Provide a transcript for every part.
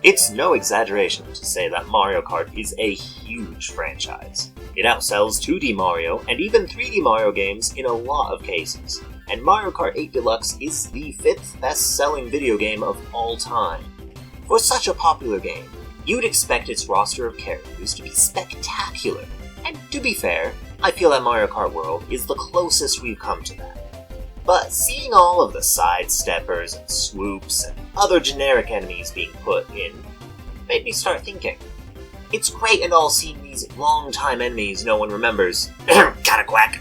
It's no exaggeration to say that Mario Kart is a huge franchise. It outsells 2D Mario and even 3D Mario games in a lot of cases, and Mario Kart 8 Deluxe is the 5th best-selling video game of all time. For such a popular game, you'd expect its roster of characters to be spectacular, and to be fair, I feel that Mario Kart World is the closest we've come to that. But seeing all of the sidesteppers and swoops and other generic enemies being put in made me start thinking. It's great and all seeing these long-time enemies no one remembers, Cataquack,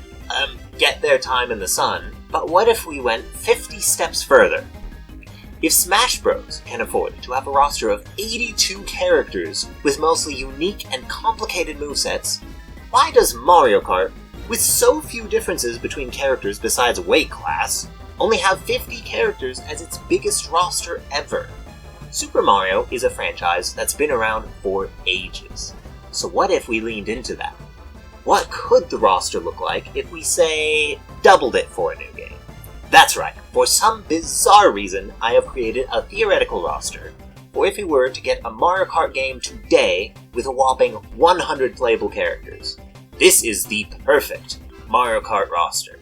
get their time in the sun, but what if we went 50 steps further? If Smash Bros. Can afford to have a roster of 82 characters with mostly unique and complicated movesets, why does Mario Kart, with so few differences between characters besides weight class, only have 50 characters as its biggest roster ever? Super Mario is a franchise that's been around for ages. So what if we leaned into that? What could the roster look like if we, say, doubled it for a new game? That's right, for some bizarre reason, I have created a theoretical roster for if we were to get a Mario Kart game today with a whopping 100 playable characters. This is the perfect Mario Kart roster.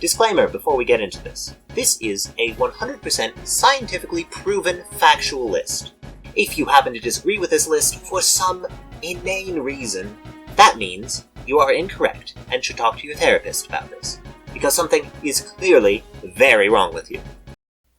Disclaimer before we get into this. This is a 100% scientifically proven factual list. If you happen to disagree with this list for some inane reason, that means you are incorrect and should talk to your therapist about this, because something is clearly very wrong with you.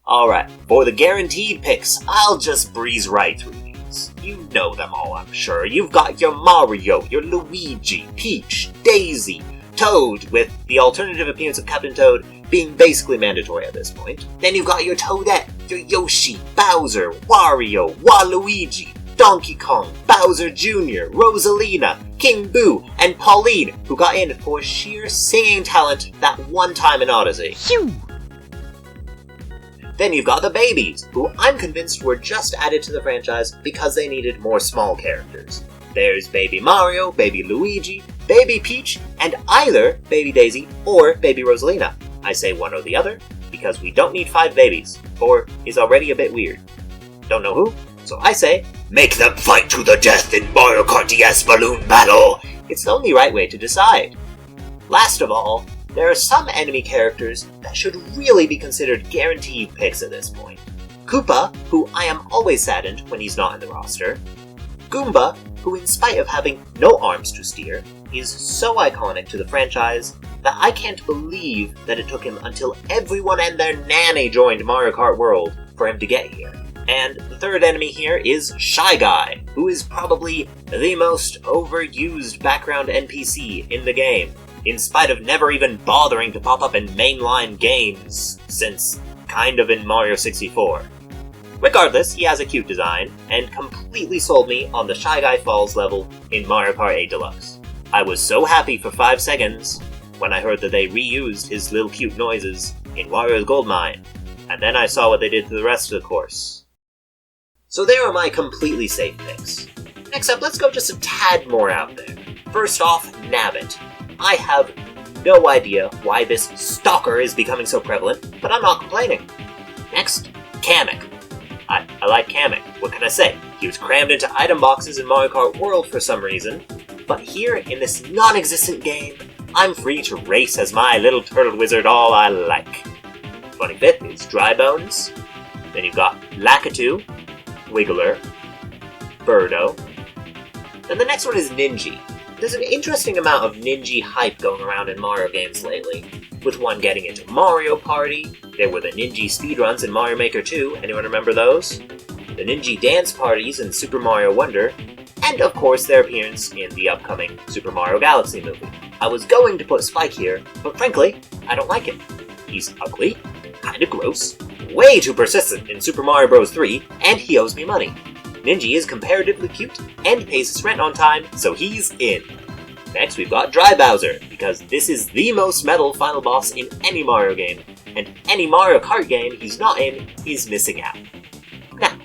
Alright, for the guaranteed picks, I'll just breeze right through these. You know them all, I'm sure. You've got your Mario, your Luigi, Peach, Daisy, Toad, with the alternative appearance of Captain Toad being basically mandatory at this point. Then you've got your Toadette, your Yoshi, Bowser, Wario, Waluigi, Donkey Kong, Bowser Jr., Rosalina, King Boo, and Pauline, who got in for sheer singing talent that one time in Odyssey. Phew! Then you've got the babies, who I'm convinced were just added to the franchise because they needed more small characters. There's Baby Mario, Baby Luigi, Baby Peach, and either Baby Daisy or Baby Rosalina. I say one or the other, because we don't need 5 babies, 4 is already a bit weird. Don't know who? So I say, make them fight to the death in Mario Kart DS Balloon Battle! It's the only right way to decide. Last of all, there are some enemy characters that should really be considered guaranteed picks at this point. Koopa, who I am always saddened when he's not in the roster. Goomba, who in spite of having no arms to steer, is so iconic to the franchise that I can't believe that it took him until everyone and their nanny joined Mario Kart World for him to get here. And the third enemy here is Shy Guy, who is probably the most overused background NPC in the game, in spite of never even bothering to pop up in mainline games since kind of in Mario 64. Regardless, he has a cute design, and completely sold me on the Shy Guy Falls level in Mario Kart 8 Deluxe. I was so happy for 5 seconds when I heard that they reused his little cute noises in Wario's Gold Mine, and then I saw what they did to the rest of the course. So there are my completely safe picks. Next up, let's go just a tad more out there. First off, Nabbit. I have no idea why this stalker is becoming so prevalent, but I'm not complaining. Next, Kamek. I like Kamek, what can I say? He was crammed into item boxes in Mario Kart World for some reason, but here in this non-existent game, I'm free to race as my little turtle wizard all I like. 25th is Dry Bones. Then you've got Lakitu, Wiggler, Birdo. Then the next one is Ninja. There's an interesting amount of Ninja hype going around in Mario games lately, with one getting into Mario Party. There were the Ninja speedruns in Mario Maker 2, anyone remember those? The Ninja dance parties in Super Mario Wonder, and of course their appearance in the upcoming Super Mario Galaxy movie. I was going to put Spike here, but frankly, I don't like him. He's ugly, kinda gross, way too persistent in Super Mario Bros. 3, and he owes me money. Ninja is comparatively cute, and pays his rent on time, so he's in. Next we've got Dry Bowser, because this is the most metal final boss in any Mario game, and any Mario Kart game he's not in, he's missing out. Now,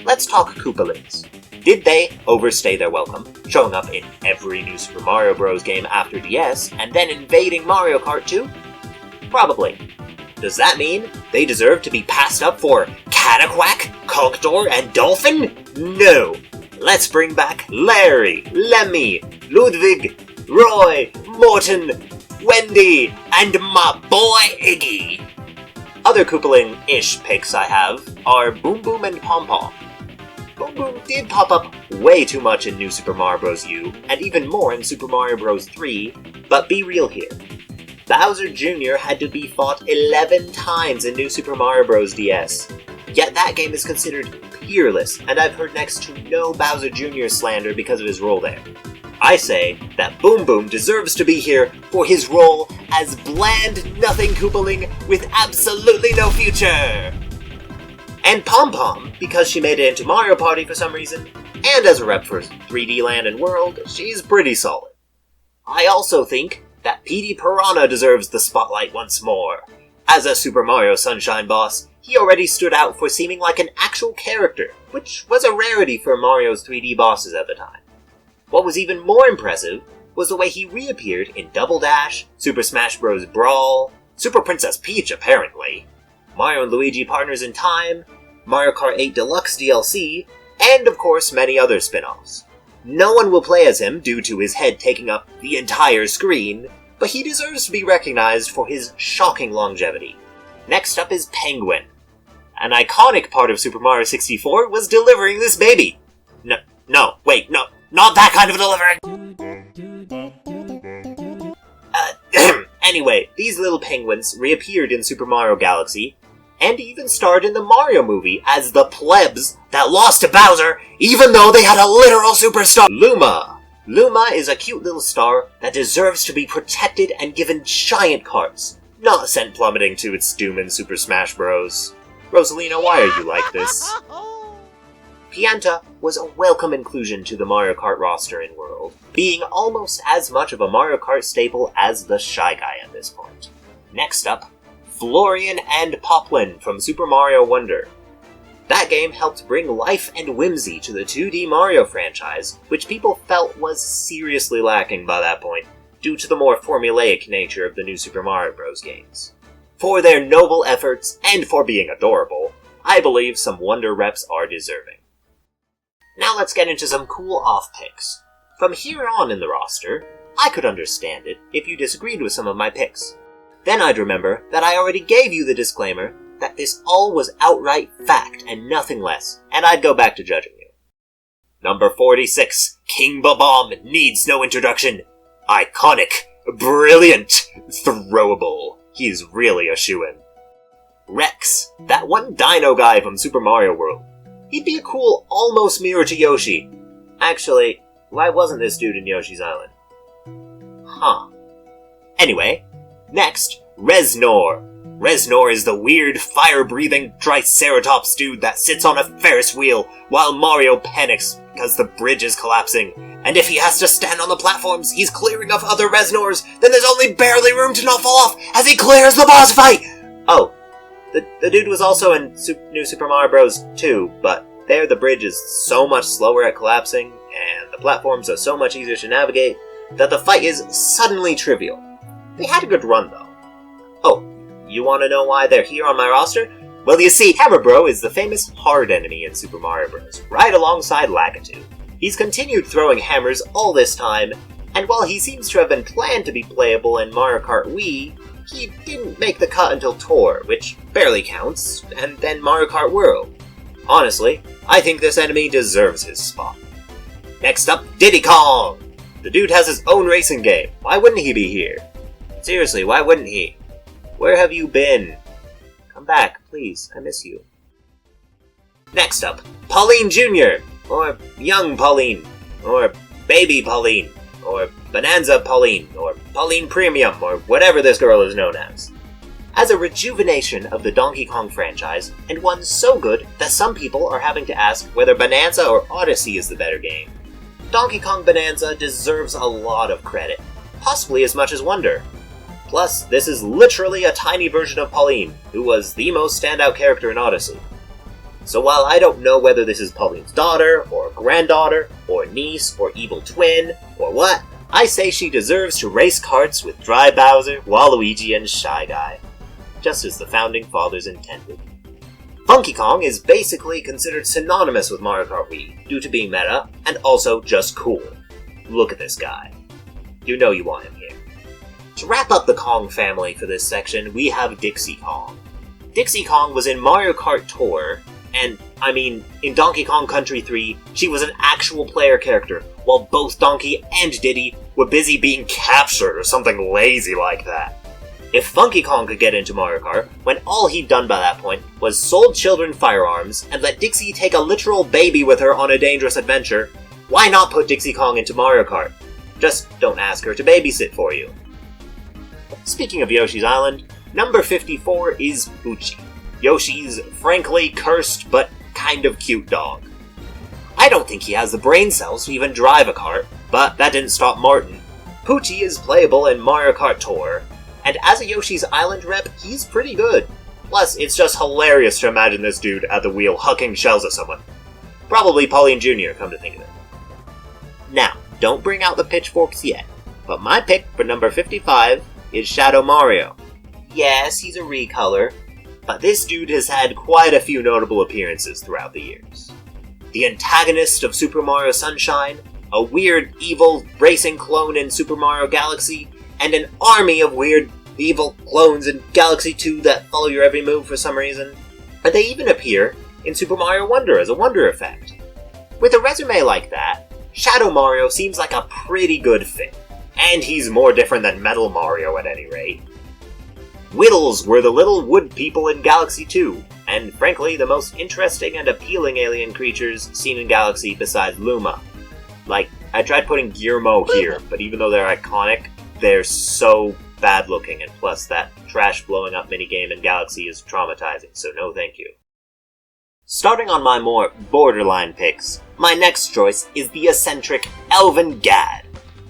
let's talk Koopalings. Did they overstay their welcome, showing up in every new Super Mario Bros. Game after DS, and then invading Mario Kart 2? Probably. Does that mean they deserve to be passed up for Cataquack, Conkedor, and Dolphin? No! Let's bring back Larry, Lemmy, Ludwig, Roy, Morton, Wendy, and my boy Iggy. Other Koopaling-ish picks I have are Boom Boom and Pom Pom. Boom Boom did pop up way too much in New Super Mario Bros. U, and even more in Super Mario Bros. 3, but be real here. Bowser Jr. had to be fought 11 times in New Super Mario Bros. DS. Yet that game is considered peerless, and I've heard next to no Bowser Jr. slander because of his role there. I say that Boom Boom deserves to be here for his role as bland nothing Koopaling with absolutely no future! And Pom Pom, because she made it into Mario Party for some reason, and as a rep for 3D Land and World, she's pretty solid. I also think that Petey Piranha deserves the spotlight once more. As a Super Mario Sunshine boss, he already stood out for seeming like an actual character, which was a rarity for Mario's 3D bosses at the time. What was even more impressive was the way he reappeared in Double Dash, Super Smash Bros. Brawl, Super Princess Peach apparently, Mario and Luigi Partners in Time, Mario Kart 8 Deluxe DLC, and of course many other spin-offs. No one will play as him due to his head taking up the entire screen, but he deserves to be recognized for his shocking longevity. Next up is Penguin. An iconic part of Super Mario 64 was delivering this baby. No, not that kind of delivering! Anyway, these little penguins reappeared in Super Mario Galaxy, and even starred in the Mario movie as the plebs that lost to Bowser, even though they had a literal superstar! Luma! Luma is a cute little star that deserves to be protected and given giant cards, not sent plummeting to its doom in Super Smash Bros. Rosalina, why are you like this? Pianta was a welcome inclusion to the Mario Kart roster in World, being almost as much of a Mario Kart staple as the Shy Guy at this point. Next up, Florian and Poplin from Super Mario Wonder. That game helped bring life and whimsy to the 2D Mario franchise, which people felt was seriously lacking by that point, due to the more formulaic nature of the new Super Mario Bros. Games. For their noble efforts, and for being adorable, I believe some Wonder reps are deserving. Now let's get into some cool off picks. From here on in the roster, I could understand it if you disagreed with some of my picks. Then I'd remember that I already gave you the disclaimer that this all was outright fact and nothing less, and I'd go back to judging you. Number 46, King Bob-omb needs no introduction. Iconic, brilliant, throwable. He's really a shoo-in. Rex, that one dino guy from Super Mario World. He'd be a cool almost mirror to Yoshi. Actually, why wasn't this dude in Yoshi's Island? Huh. Anyway, next, Reznor. Reznor is the weird, fire-breathing Triceratops dude that sits on a Ferris wheel while Mario panics because the bridge is collapsing. And if he has to stand on the platforms he's clearing of other Reznors, then there's only barely room to not fall off as he clears the boss fight! Oh, the dude was also in New Super Mario Bros. 2, but there the bridge is so much slower at collapsing, and the platforms are so much easier to navigate, that the fight is suddenly trivial. They had a good run, though. Oh, you want to know why they're here on my roster? Well, you see, Hammer Bro is the famous hard enemy in Super Mario Bros., right alongside Lakitu. He's continued throwing hammers all this time, and while he seems to have been planned to be playable in Mario Kart Wii, he didn't make the cut until Tour, which barely counts, and then Mario Kart World. Honestly, I think this enemy deserves his spot. Next up, Diddy Kong! The dude has his own racing game. Why wouldn't he be here? Seriously, why wouldn't he? Where have you been? Come back, please. I miss you. Next up, Pauline Jr., or Young Pauline, or Baby Pauline, or Bonanza Pauline, or Pauline Premium, or whatever this girl is known as. As a rejuvenation of the Donkey Kong franchise, and one so good that some people are having to ask whether Bonanza or Odyssey is the better game, Donkey Kong Bonanza deserves a lot of credit, possibly as much as Wonder. Plus, this is literally a tiny version of Pauline, who was the most standout character in Odyssey. So while I don't know whether this is Pauline's daughter, or granddaughter, or niece, or evil twin, or what, I say she deserves to race karts with Dry Bowser, Waluigi, and Shy Guy. just as the founding fathers intended. Funky Kong is basically considered synonymous with Mario Kart Wii, due to being meta, and also just cool. Look at this guy. You know you want him here. To wrap up the Kong family for this section, we have Dixie Kong. Dixie Kong was in Mario Kart Tour, and, in Donkey Kong Country 3, she was an actual player character, while both Donkey and Diddy were busy being captured or something lazy like that. If Funky Kong could get into Mario Kart, when all he'd done by that point was sold children firearms and let Dixie take a literal baby with her on a dangerous adventure, why not put Dixie Kong into Mario Kart? Just don't ask her to babysit for you. Speaking of Yoshi's Island, number 54 is Poochie, Yoshi's frankly cursed but kind of cute dog. I don't think he has the brain cells to even drive a kart, but that didn't stop Martin. Poochie is playable in Mario Kart Tour, and as a Yoshi's Island rep, he's pretty good. Plus, it's just hilarious to imagine this dude at the wheel hucking shells at someone. Probably Pauline Jr., come to think of it. Now, don't bring out the pitchforks yet, but my pick for number 55 is Shadow Mario. Yes, he's a recolor, but this dude has had quite a few notable appearances throughout the years. The antagonist of Super Mario Sunshine, a weird, evil racing clone in Super Mario Galaxy, and an army of weird, evil clones in Galaxy 2 that follow your every move for some reason. And they even appear in Super Mario Wonder as a wonder effect. With a resume like that, Shadow Mario seems like a pretty good fit, and he's more different than Metal Mario at any rate. Whittles were the little wood people in Galaxy 2, and frankly the most interesting and appealing alien creatures seen in Galaxy besides Luma. Like, I tried putting Guillermo here, but even though they're iconic, they're so bad looking, and plus that trash blowing up minigame in Galaxy is traumatizing, so no thank you. Starting on my more borderline picks, my next choice is the eccentric Elvin Gadd.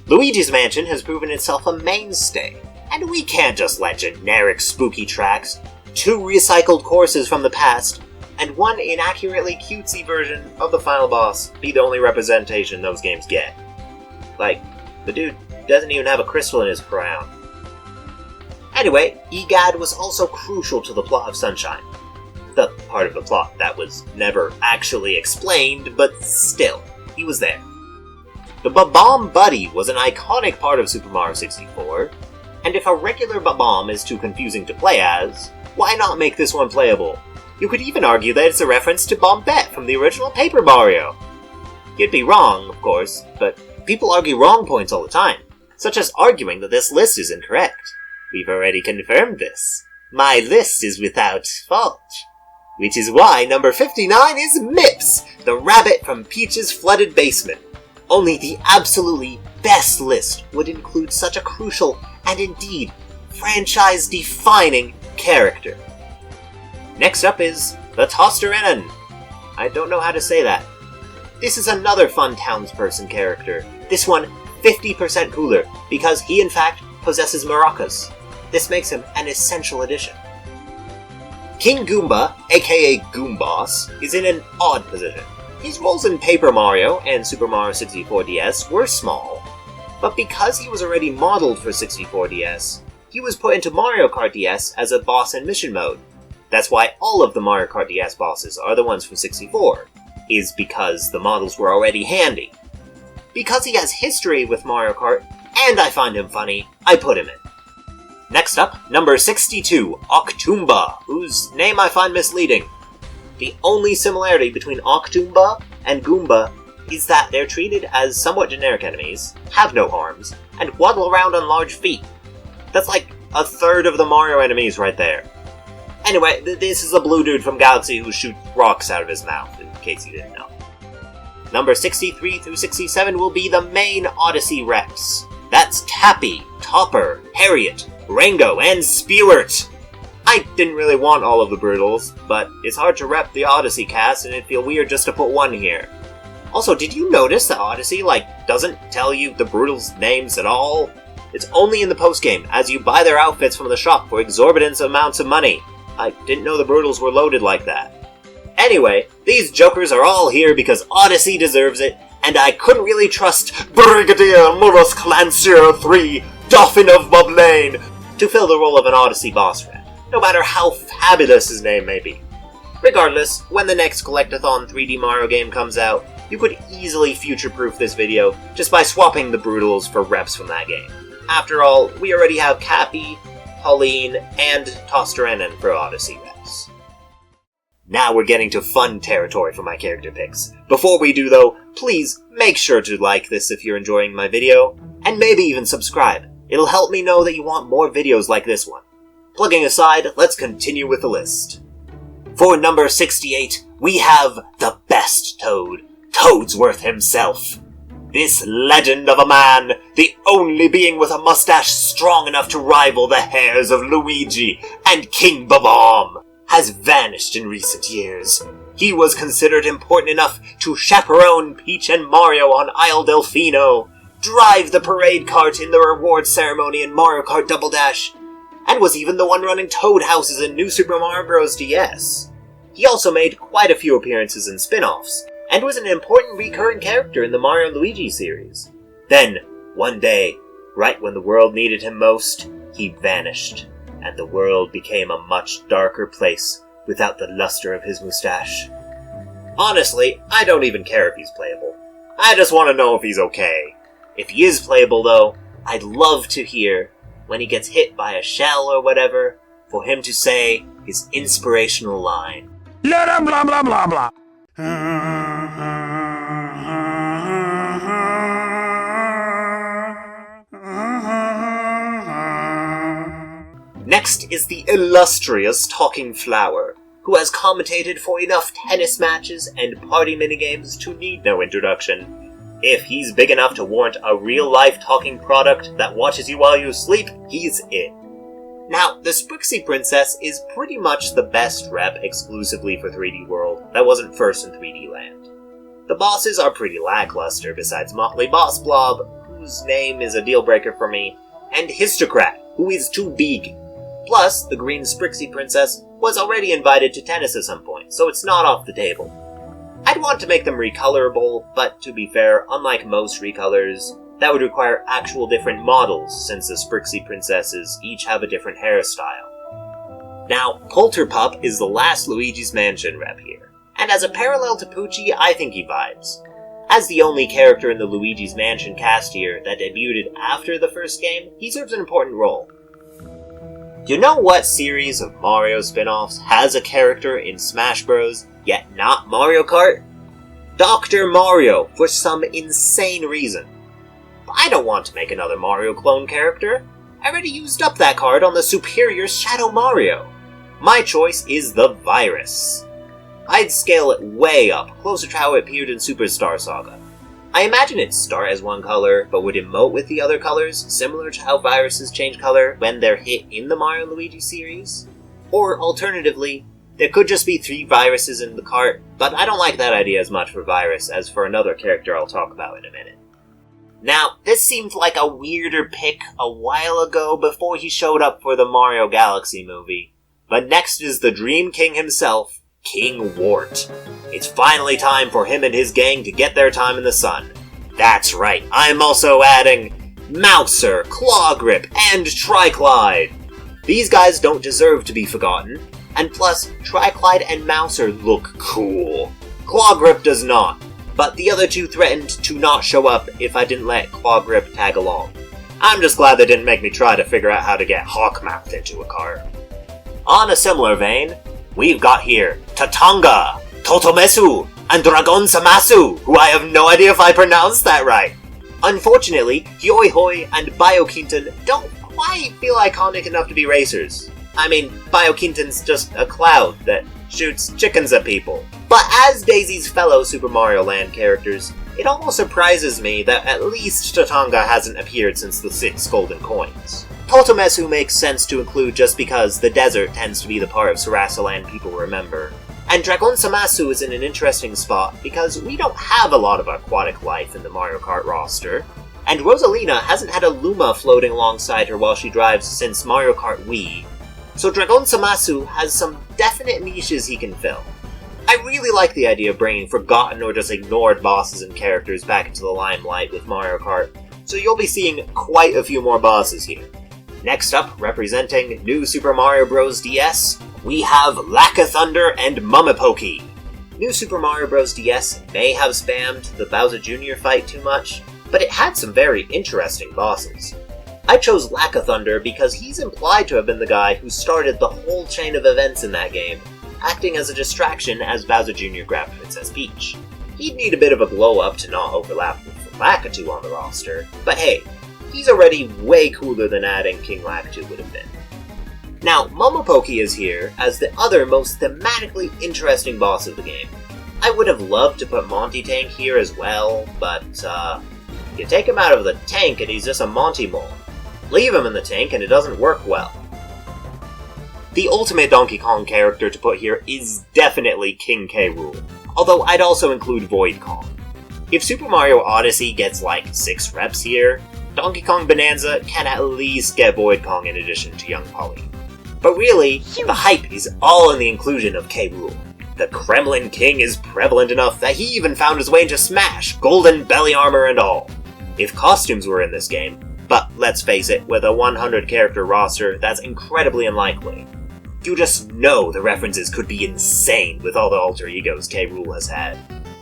Luigi's Mansion has proven itself a mainstay, and we can't just let generic spooky tracks, 2 recycled courses from the past, and 1 inaccurately cutesy version of the final boss be the only representation those games get. Like, the dude doesn't even have a crystal in his crown. Anyway, EGAD was also crucial to the plot of Sunshine. The part of the plot that was never actually explained, but still, he was there. The Bob-omb Buddy was an iconic part of Super Mario 64, and if a regular Bob-omb is too confusing to play as, why not make this one playable? You could even argue that it's a reference to Bombette from the original Paper Mario. You'd be wrong, of course, but people argue wrong points all the time, such as arguing that this list is incorrect. We've already confirmed this. My list is without fault. Which is why number 59 is Mips, the rabbit from Peach's flooded basement. Only the absolutely best list would include such a crucial and indeed franchise-defining character. Next up is the Tosterinen. I don't know how to say that. This is another fun townsperson character. This one 50% cooler, because he in fact possesses maracas. This makes him an essential addition. King Goomba, aka Goomboss, is in an odd position. His roles in Paper Mario and Super Mario 64 DS were small, but because he was already modeled for 64 DS, he was put into Mario Kart DS as a boss in mission mode. That's why all of the Mario Kart DS bosses are the ones from 64, is because the models were already handy. Because he has history with Mario Kart, and I find him funny, I put him in. Next up, number 62, Octoomba, whose name I find misleading. The only similarity between Octoomba and Goomba is that they're treated as somewhat generic enemies, have no arms, and waddle around on large feet. That's like a third of the Mario enemies right there. Anyway, this is a blue dude from Galaxy who shoots rocks out of his mouth, in case you didn't know. Number 63 through 67 will be the main Odyssey reps. That's Cappy, Topper, Harriet, Rango, and Spewart. I didn't really want all of the Broodals, but it's hard to rep the Odyssey cast and it'd feel weird just to put one here. Also, did you notice that Odyssey, doesn't tell you the Broodals' names at all? It's only in the postgame, as you buy their outfits from the shop for exorbitant amounts of money. I didn't know the Broodals were loaded like that. Anyway, these jokers are all here because Odyssey deserves it, and I couldn't really trust Brigadier Muros Clancier III, Dauphin of Moblane, to fill the role of an Odyssey boss rep. no matter how fabulous his name may be. Regardless, when the next Collectathon 3D Mario game comes out, you could easily future-proof this video just by swapping the Brutals for reps from that game. After all, we already have Cappy, Pauline, and Tosterenen for Odyssey reps. Now we're getting to fun territory for my character picks. Before we do though, please make sure to like this if you're enjoying my video, and maybe even subscribe. It'll help me know that you want more videos like this one. Plugging aside, let's continue with the list. For number 68, we have the best Toad, Toadsworth himself. This legend of a man, the only being with a mustache strong enough to rival the hairs of Luigi and King Bob-omb, has vanished in recent years. He was considered important enough to chaperone Peach and Mario on Isle Delfino, drive the parade cart in the reward ceremony in Mario Kart Double Dash, and was even the one running Toad houses in New Super Mario Bros. DS. He also made quite a few appearances in spin-offs, and was an important recurring character in the Mario & Luigi series. Then, one day, right when the world needed him most, he vanished, and the world became a much darker place without the luster of his mustache. Honestly, I don't even care if he's playable. I just want to know if he's okay. If he is playable though, I'd love to hear, when he gets hit by a shell or whatever, for him to say his inspirational line. Blah blah blah blah blah. Next is the illustrious Talking Flower, who has commentated for enough tennis matches and party minigames to need no introduction. If he's big enough to warrant a real-life talking product that watches you while you sleep, he's in. Now, the Sprixie Princess is pretty much the best rep exclusively for 3D World that wasn't first in 3D Land. The bosses are pretty lackluster besides Motley Boss Blob, whose name is a deal-breaker for me, and Histocrat, who is too big. Plus, the green Sprixie Princess was already invited to tennis at some point, so it's not off the table. I'd want to make them recolorable, but to be fair, unlike most recolors, that would require actual different models, since the Sprixie Princesses each have a different hairstyle. Now, Polterpup is the last Luigi's Mansion rep here, and as a parallel to Poochie, I think he vibes. As the only character in the Luigi's Mansion cast here that debuted after the first game, he serves an important role. Do you know what series of Mario spin-offs has a character in Smash Bros, yet not Mario Kart? Dr. Mario, for some insane reason. But I don't want to make another Mario clone character. I already used up that card on the superior Shadow Mario. My choice is the Virus. I'd scale it way up, closer to how it appeared in Superstar Saga. I imagine it'd start as one color, but would emote with the other colors, similar to how viruses change color when they're hit in the Mario & Luigi series. Or, alternatively, there could just be 3 viruses in the cart, but I don't like that idea as much for Virus as for another character I'll talk about in a minute. Now, this seemed like a weirder pick a while ago before he showed up for the Mario Galaxy movie, but next is the Dream King himself, King Wart. It's finally time for him and his gang to get their time in the sun. That's right, I'm also adding Mouser, Claw Grip, and Triclide. These guys don't deserve to be forgotten, and plus, Triclide and Mouser look cool. Claw Grip does not, but the other two threatened to not show up if I didn't let Claw Grip tag along. I'm just glad they didn't make me try to figure out how to get Hawkmouth into a car. On a similar vein, we've got here Tatanga, Totomesu, and Dragon Samasu, who I have no idea if I pronounced that right. Unfortunately, Hyoihoi and Biokinton don't quite feel iconic enough to be racers. I mean, Biokinton's just a cloud that shoots chickens at people. But as Daisy's fellow Super Mario Land characters, it almost surprises me that at least Tatanga hasn't appeared since the 6 golden coins. Totomesu makes sense to include just because the desert tends to be the part of Sarasaland people remember. And Dragon Samasu is in an interesting spot because we don't have a lot of aquatic life in the Mario Kart roster, and Rosalina hasn't had a Luma floating alongside her while she drives since Mario Kart Wii, so Dragon Samasu has some definite niches he can fill. I really like the idea of bringing forgotten or just ignored bosses and characters back into the limelight with Mario Kart, so you'll be seeing quite a few more bosses here. Next up, representing New Super Mario Bros. DS, we have Lack-a-Thunder and Mummipoke. New Super Mario Bros. DS may have spammed the Bowser Jr. fight too much, but it had some very interesting bosses. I chose Lack-a-Thunder because he's implied to have been the guy who started the whole chain of events in that game, acting as a distraction as Bowser Jr. grabbed Princess Peach. He'd need a bit of a glow-up to not overlap with Lakitu on the roster, but hey, he's already way cooler than adding King Lakitu would have been. Now, Mummipoke is here as the other most thematically interesting boss of the game. I would have loved to put Monty Tank here as well, but you take him out of the tank and he's just a Monty Mole. Leave him in the tank and it doesn't work well. The ultimate Donkey Kong character to put here is definitely King K. Rool, although I'd also include Void Kong. If Super Mario Odyssey gets like 6 reps here, Donkey Kong Bonanza can at least get Void Kong in addition to Young Polly. But really, the hype is all in the inclusion of K. Rool. The Kremlin King is prevalent enough that he even found his way into Smash, golden belly armor and all. If costumes were in this game, but let's face it, with a 100 character roster, that's incredibly unlikely. You just know the references could be insane with all the alter egos K. Rool has had,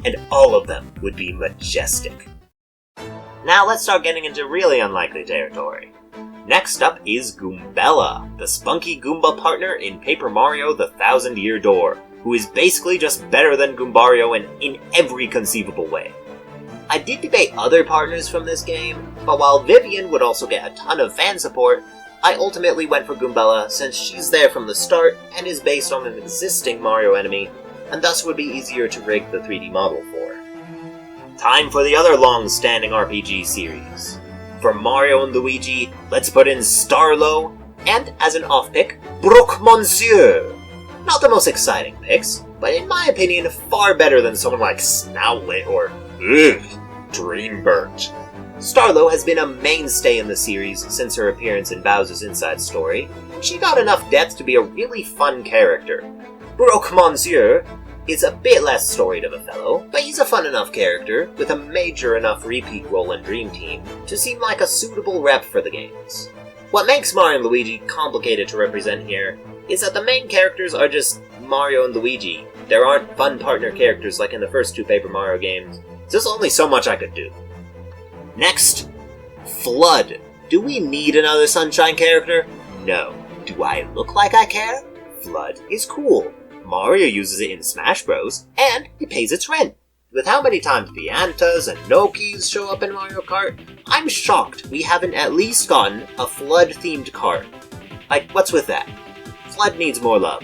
and all of them would be majestic. Now let's start getting into really unlikely territory. Next up is Goombella, the spunky Goomba partner in Paper Mario The 1,000-Year Door, who is basically just better than Goombario in every conceivable way. I did debate other partners from this game, but while Vivian would also get a ton of fan support, I ultimately went for Goombella since she's there from the start and is based on an existing Mario enemy, and thus would be easier to rig the 3D model for. Time for the other long-standing RPG series. For Mario and Luigi, let's put in Starlo, and as an off-pick, Brook Monsieur. Not the most exciting picks, but in my opinion far better than someone like Snowlet or Dreambird. Starlo has been a mainstay in the series since her appearance in Bowser's Inside Story, and she got enough depth to be a really fun character. Brook Monsieur is a bit less storied of a fellow, but he's a fun enough character, with a major enough repeat role in Dream Team, to seem like a suitable rep for the games. What makes Mario and Luigi complicated to represent here is that the main characters are just Mario and Luigi. There aren't fun partner characters like in the first 2 Paper Mario games. There's only so much I could do. Next, Flood. Do we need another Sunshine character? No. Do I look like I care? Flood is cool. Mario uses it in Smash Bros, and it pays its rent. With how many times Piantas and Nokis show up in Mario Kart, I'm shocked we haven't at least gotten a Flood-themed card. Like, what's with that? Flood needs more love.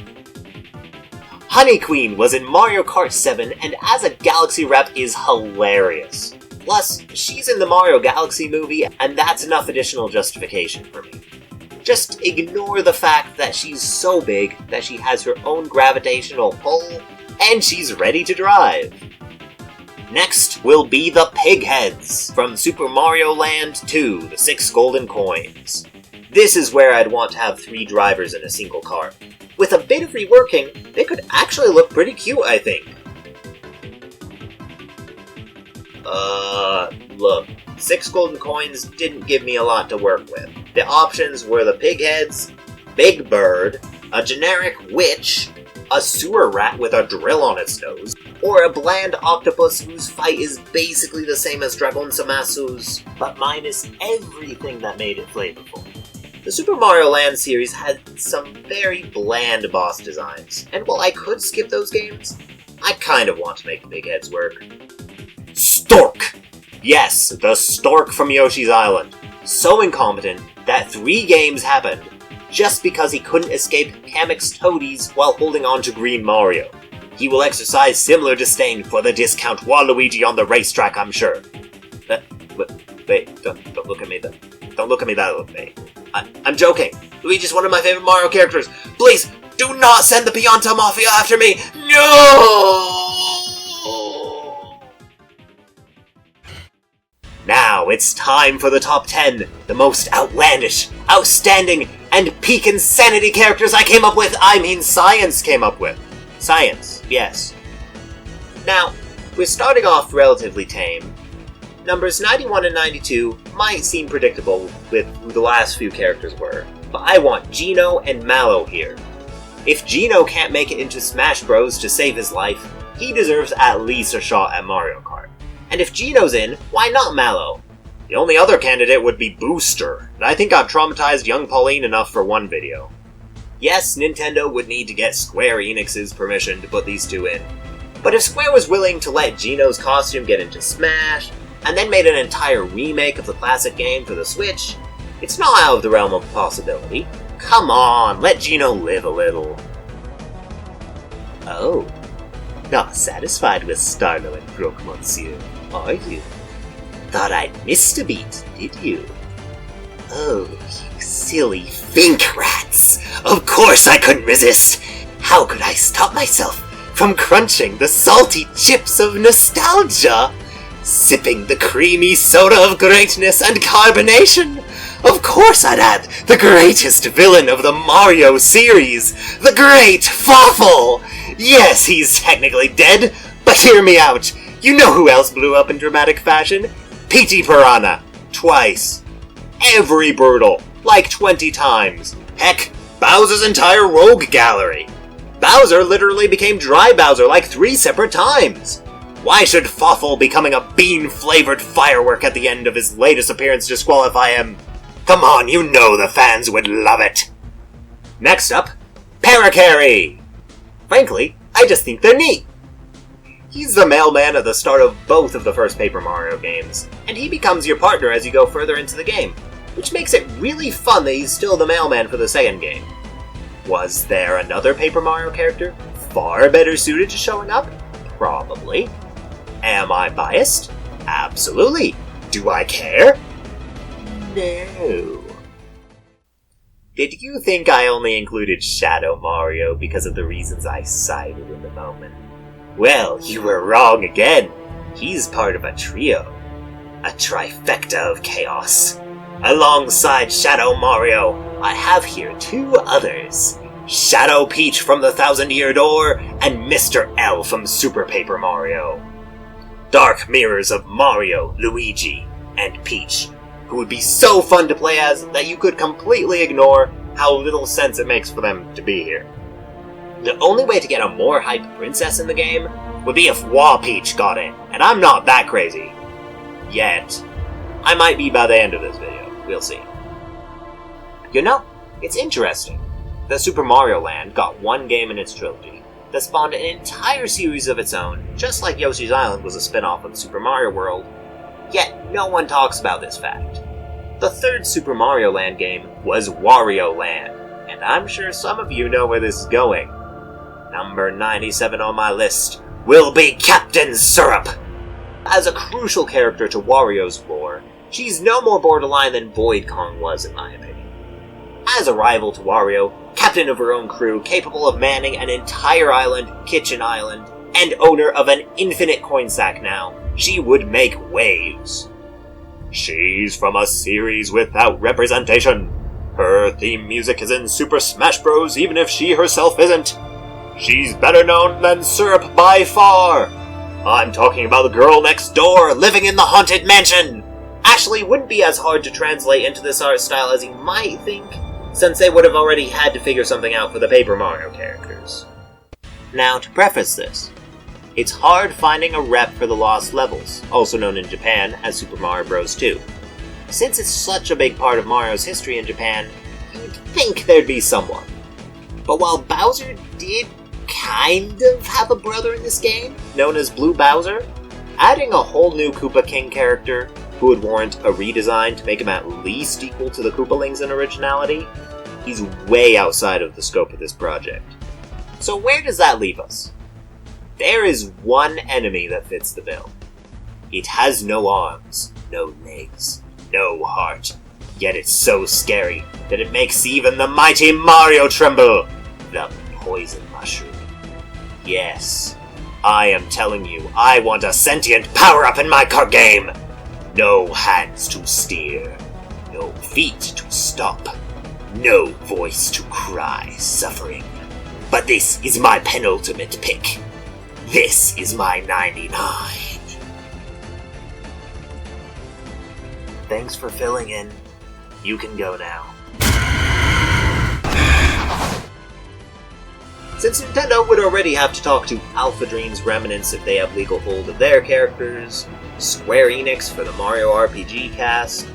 Honey Queen was in Mario Kart 7 and as a Galaxy rep is hilarious. Plus, she's in the Mario Galaxy movie and that's enough additional justification for me. Just ignore the fact that she's so big that she has her own gravitational pull, and she's ready to drive. Next will be the Pigheads from Super Mario Land 2, the 6 golden coins. This is where I'd want to have 3 drivers in a single car. With a bit of reworking, they could actually look pretty cute, I think. Look, 6 golden coins didn't give me a lot to work with. The options were the Pigheads, Big Bird, a generic witch, a sewer rat with a drill on its nose, or a bland octopus whose fight is basically the same as Dragon Samasu's, but minus everything that made it flavorful. The Super Mario Land series had some very bland boss designs, and while I could skip those games, I kind of want to make the Pigheads work. Stork! Yes, the Stork from Yoshi's Island. So incompetent that 3 games happened just because he couldn't escape Kamek's toadies while holding on to Green Mario. He will exercise similar disdain for the discount Waluigi on the racetrack, I'm sure. Wait, don't look at me don't look at me that way. I'm joking. Luigi's one of my favorite Mario characters. Please, do not send the Pianta Mafia after me! No! Now it's time for the top 10, the most outlandish, outstanding, and peak insanity characters science came up with. Science, yes. Now, we're starting off relatively tame. Numbers 91 and 92 might seem predictable with who the last few characters were, but I want Geno and Mallow here. If Geno can't make it into Smash Bros. To save his life, he deserves at least a shot at Mario Kart. And if Geno's in, why not Mallow? The only other candidate would be Booster, and I think I've traumatized young Pauline enough for one video. Yes, Nintendo would need to get Square Enix's permission to put these two in, but if Square was willing to let Geno's costume get into Smash, and then made an entire remake of the classic game for the Switch, it's not out of the realm of possibility. Come on, let Geno live a little. Oh, not satisfied with Starlo and Brook, Monsieur, are you? Thought I'd missed a beat, did you? Oh, you silly think rats! Of course I couldn't resist! How could I stop myself from crunching the salty chips of nostalgia? Sipping the creamy soda of greatness and carbonation? Of course I'd add the greatest villain of the Mario series, the Great Fawful! Yes, he's technically dead, but hear me out. You know who else blew up in dramatic fashion? P.T. Piranha. Twice. Every Brutal. Like 20 times. Heck, Bowser's entire rogue gallery. Bowser literally became Dry Bowser like 3 separate times. Why should Fawful becoming a bean-flavored firework at the end of his latest appearance disqualify him? Come on, you know the fans would love it! Next up, Parakarry! Frankly, I just think they're neat. He's the mailman at the start of both of the first Paper Mario games, and he becomes your partner as you go further into the game, which makes it really fun that he's still the mailman for the second game. Was there another Paper Mario character far better suited to showing up? Probably. Am I biased? Absolutely. Do I care? No. Did you think I only included Shadow Mario because of the reasons I cited in the moment? Well, you were wrong again. He's part of a trio. A trifecta of chaos. Alongside Shadow Mario, I have here 2 others. Shadow Peach from the Thousand Year Door, and Mr. L from Super Paper Mario. Dark mirrors of Mario, Luigi, and Peach, who would be so fun to play as that you could completely ignore how little sense it makes for them to be here. The only way to get a more hyped princess in the game would be if Wah Peach got in, and I'm not that crazy. Yet. I might be by the end of this video, we'll see. You know, it's interesting. The Super Mario Land got one game in its trilogy that spawned an entire series of its own, just like Yoshi's Island was a spin-off of Super Mario World, yet no one talks about this fact. The third Super Mario Land game was Wario Land, and I'm sure some of you know where this is going. Number 97 on my list will be Captain Syrup! As a crucial character to Wario's lore, she's no more borderline than Void Kong was in my opinion. As a rival to Wario, captain of her own crew, capable of manning an entire island, Kitchen Island, and owner of an infinite coin sack now, she would make waves. She's from a series without representation. Her theme music is in Super Smash Bros. Even if she herself isn't. She's better known than Syrup by far. I'm talking about the girl next door, living in the Haunted Mansion. Actually, wouldn't be as hard to translate into this art style as you might think, since they would have already had to figure something out for the Paper Mario characters. Now, to preface this, it's hard finding a rep for the Lost Levels, also known in Japan as Super Mario Bros. 2. Since it's such a big part of Mario's history in Japan, you'd think there'd be someone. But while Bowser did kind of have a brother in this game, known as Blue Bowser, adding a whole new Koopa King character who would warrant a redesign to make him at least equal to the Koopalings in originality, he's way outside of the scope of this project. So where does that leave us? There is one enemy that fits the bill. It has no arms, no legs, no heart, yet it's so scary that it makes even the mighty Mario tremble! The Poison Mushroom. Yes, I am telling you, I want a sentient power-up in my card game! No hands to steer, no feet to stop, no voice to cry suffering. But this is my penultimate pick. This is my 99. Thanks for filling in. You can go now. Since Nintendo would already have to talk to Alpha Dream's remnants if they have legal hold of their characters, Square Enix for the Mario RPG cast,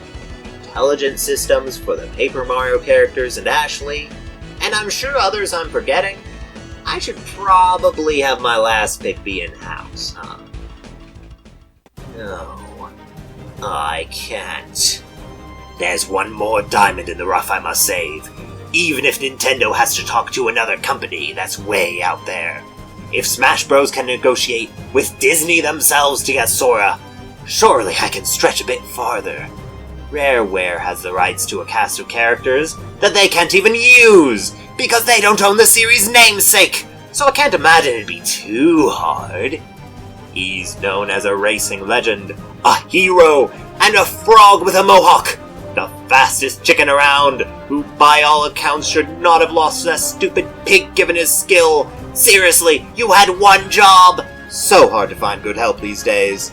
Intelligent Systems for the Paper Mario characters and Ashley, and I'm sure others I'm forgetting, I should probably have my last pick be in-house, huh? No, I can't. There's one more diamond in the rough I must save. Even if Nintendo has to talk to another company that's way out there. If Smash Bros. Can negotiate with Disney themselves to get Sora, surely I can stretch a bit farther. Rareware has the rights to a cast of characters that they can't even use, because they don't own the series' namesake, so I can't imagine it'd be too hard. He's known as a racing legend, a hero, and a frog with a mohawk. The fastest chicken around, who by all accounts should not have lost that stupid pig given his skill. Seriously, you had one job! So hard to find good help these days.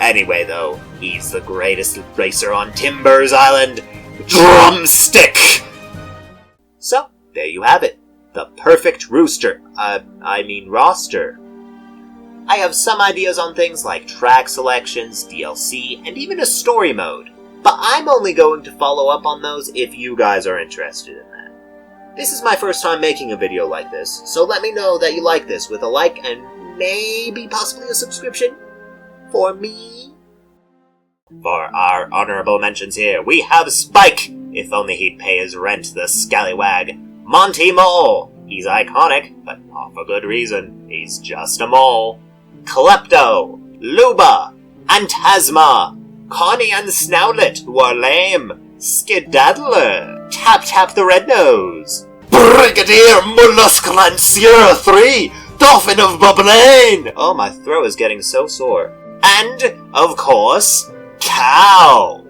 Anyway though, he's the greatest racer on Timbers Island, Drumstick! So, there you have it. The perfect roster. I have some ideas on things like track selections, DLC, and even a story mode. But I'm only going to follow up on those if you guys are interested in that. This is my first time making a video like this, so let me know that you like this with a like and maybe possibly a subscription for me. For our honorable mentions here, we have Spike, if only he'd pay his rent, the scallywag. Monty Mole, he's iconic, but not for good reason, he's just a mole. Klepto, Luba, Antasma, Connie and Snowlet, who are lame. Skedaddler. Tap Tap the Red Nose. Brigadier Mollusculancier 3, Dolphin of Bubblain. Oh, my throat is getting so sore. And, of course, Cow.